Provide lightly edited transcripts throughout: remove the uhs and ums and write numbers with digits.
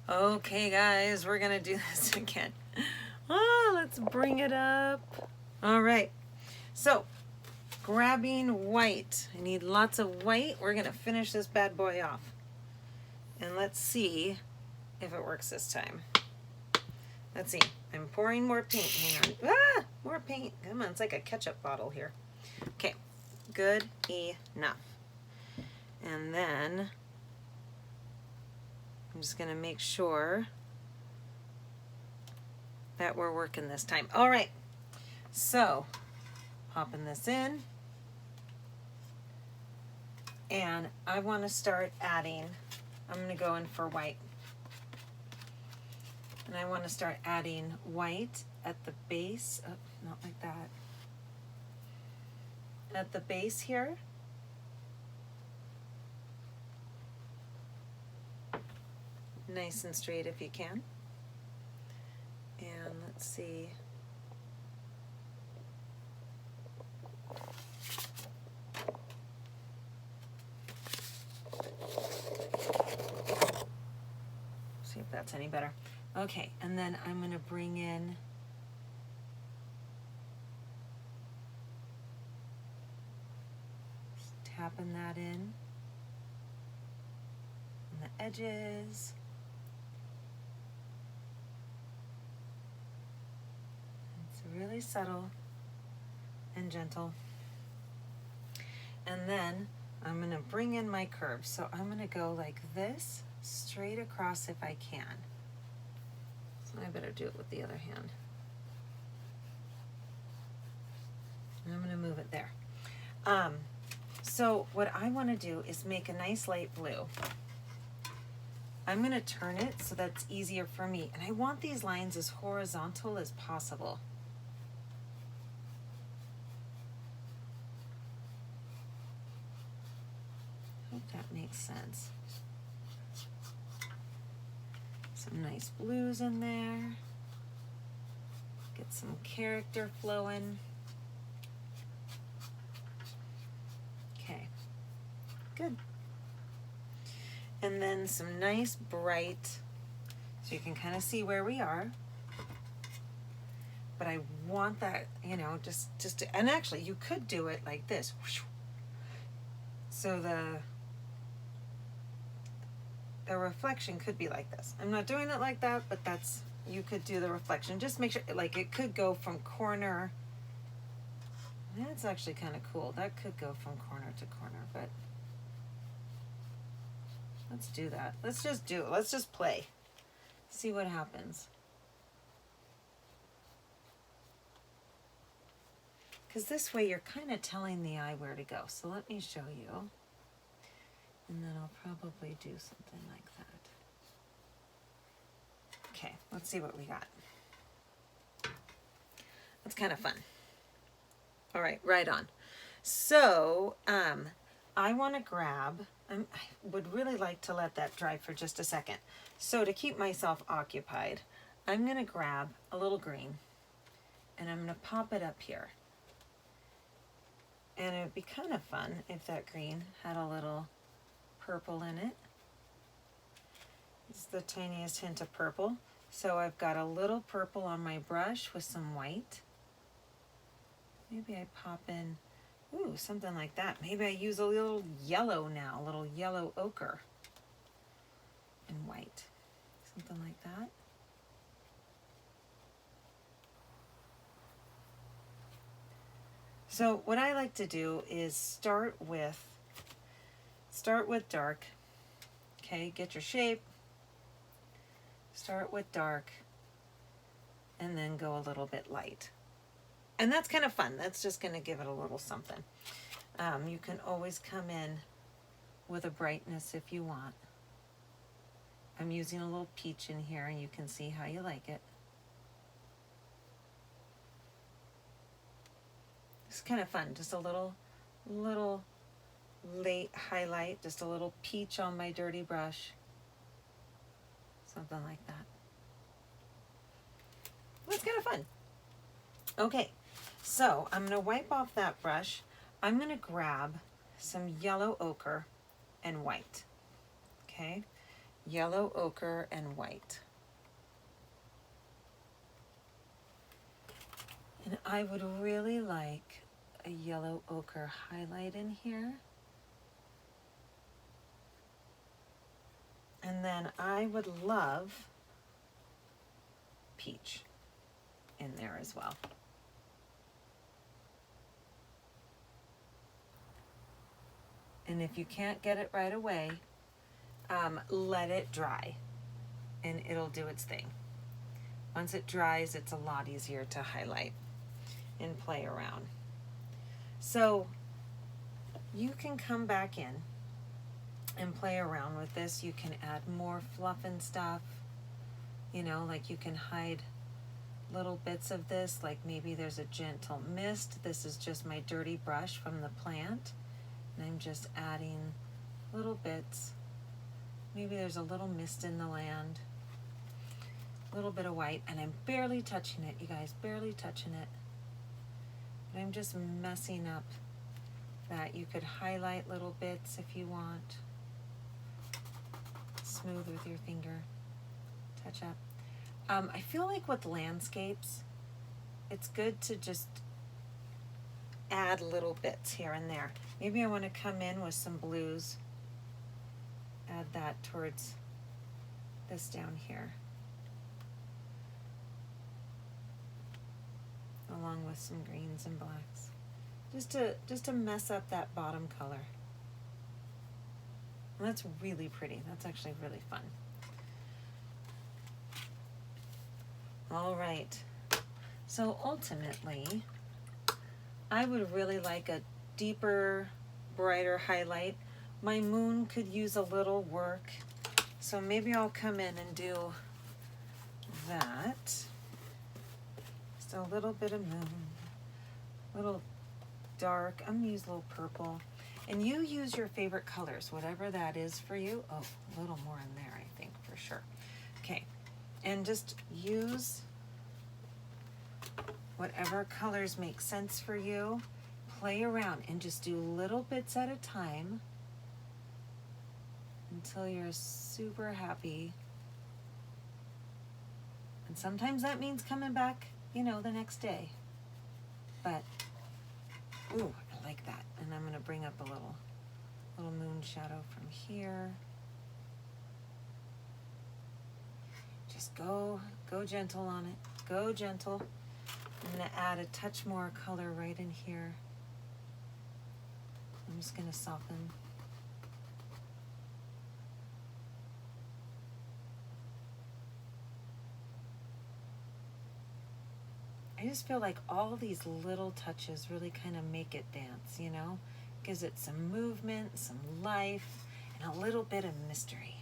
Okay, guys, we're gonna do this again. Ah, let's bring it up. All right, so grabbing white. I need lots of white. We're gonna finish this bad boy off. And let's see if it works this time. Let's see. I'm pouring more paint. Hang on. Ah, more paint. Come on, it's like a ketchup bottle here. Okay, good enough. And then I'm just gonna make sure that we're working this time. All right, so popping this in. And I want to start adding, I'm going to go in for white. And I want to start adding white at the base, oh, not like that. At the base here. Nice and straight if you can. And let's see. See if that's any better. Okay, and then I'm going to bring in just tapping that in on the edges. It's really subtle and gentle. And then I'm going to bring in my curves. So I'm going to go like this, straight across if I can. So I better do it with the other hand. And I'm going to move it there. So what I want to do is make a nice light blue. I'm going to turn it so that's easier for me. And I want these lines as horizontal as possible. Hope that makes sense. Some nice blues in there. Get some character flowing. Okay, good. And then some nice bright, so you can kind of see where we are. But I want that, you know, just to, and actually you could do it like this. So the reflection could be like this. I'm not doing it like that, but that's, you could do the reflection. Just make sure, like it could go from corner. That's actually kind of cool. That could go from corner to corner, but let's do that. Let's just do it. Let's just play. See what happens. Because this way you're kind of telling the eye where to go. So let me show you. And then I'll probably do something like that. Okay, let's see what we got. That's kind of fun. All right, right on. So I want to grab, I would really like to let that dry for just a second. So to keep myself occupied, I'm going to grab a little green and I'm going to pop it up here. And it would be kind of fun if that green had a little purple in it. It's the tiniest hint of purple. So I've got a little purple on my brush with some white. Maybe I pop in, ooh, something like that. Maybe I use a little yellow now, a little yellow ochre and white. Something like that. So what I like to do is start with dark. Okay, get your shape. Start with dark and then go a little bit light. And that's kind of fun. That's just going to give it a little something. You can always come in with a brightness if you want. I'm using a little peach in here and you can see how you like it. It's kind of fun. Just a little late highlight, just a little peach on my dirty brush. Something like that. That's kind of fun. Okay, so I'm going to wipe off that brush. I'm going to grab some yellow ochre and white. Okay, yellow ochre and white. And I would really like a yellow ochre highlight in here. And then I would love peach in there as well. And if you can't get it right away, let it dry and it'll do its thing. Once it dries, it's a lot easier to highlight and play around. So you can come back in and play around with this. You can add more fluff and stuff, you know, like you can hide little bits of this, like maybe there's a gentle mist. This is just my dirty brush from the plant, and I'm just adding little bits. Maybe there's a little mist in the land, a little bit of white, and I'm barely touching it, you guys, barely touching it. But I'm just messing up that. You could highlight little bits if you want. Smooth with your finger, touch up. I feel like with landscapes, it's good to just add little bits here and there. Maybe I want to come in with some blues, add that towards this down here, along with some greens and blacks, just to mess up that bottom color. And that's really pretty. That's actually really fun. All right, so ultimately, I would really like a deeper, brighter highlight. My moon could use a little work, so maybe I'll come in and do that. Just a little bit of moon, a little dark. I'm gonna use a little purple. And you use your favorite colors, whatever that is for you. Oh, a little more in there, I think, for sure. Okay, and just use whatever colors make sense for you. Play around and just do little bits at a time until you're super happy. And sometimes that means coming back, you know, the next day. But, ooh, I like that. And I'm gonna bring up a little moon shadow from here. Just go gentle on it. Go gentle. I'm gonna add a touch more color right in here. I'm just gonna soften. I just feel like all these little touches really kind of make it dance, you know? Gives it some movement, some life, and a little bit of mystery.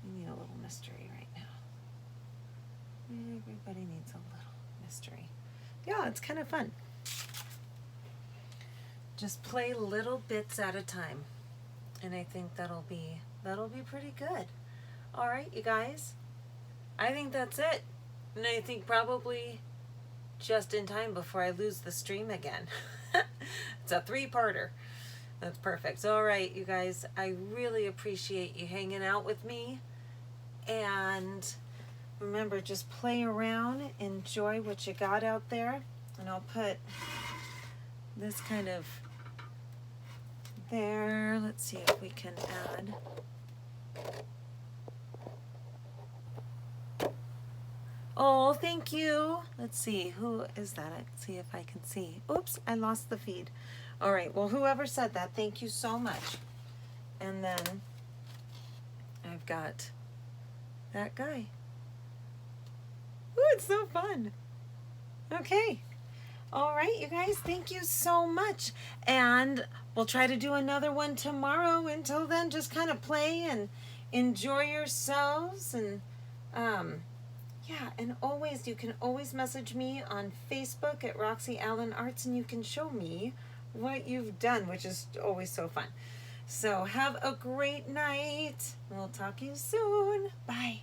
We need a little mystery right now. Everybody needs a little mystery. Yeah, it's kind of fun. Just play little bits at a time, and I think that'll be pretty good. All right, you guys, I think that's it, and I think probably just in time before I lose the stream again. It's a 3-parter. That's perfect. All right, you guys, I really appreciate you hanging out with me, and remember, just play around, enjoy what you got out there. And I'll put this kind of there. Let's see if we can add. Oh, thank you. Let's see, who is that? Let's see if I can see. Oops, I lost the feed. All right, well, whoever said that, thank you so much. And then I've got that guy. Ooh, it's so fun. Okay. All right, you guys, thank you so much. And we'll try to do another one tomorrow. Until then, just kind of play and enjoy yourselves. And yeah, and always, you can always message me on Facebook at Roxy Allen Arts, and you can show me what you've done, which is always so fun. So have a great night. We'll talk to you soon. Bye.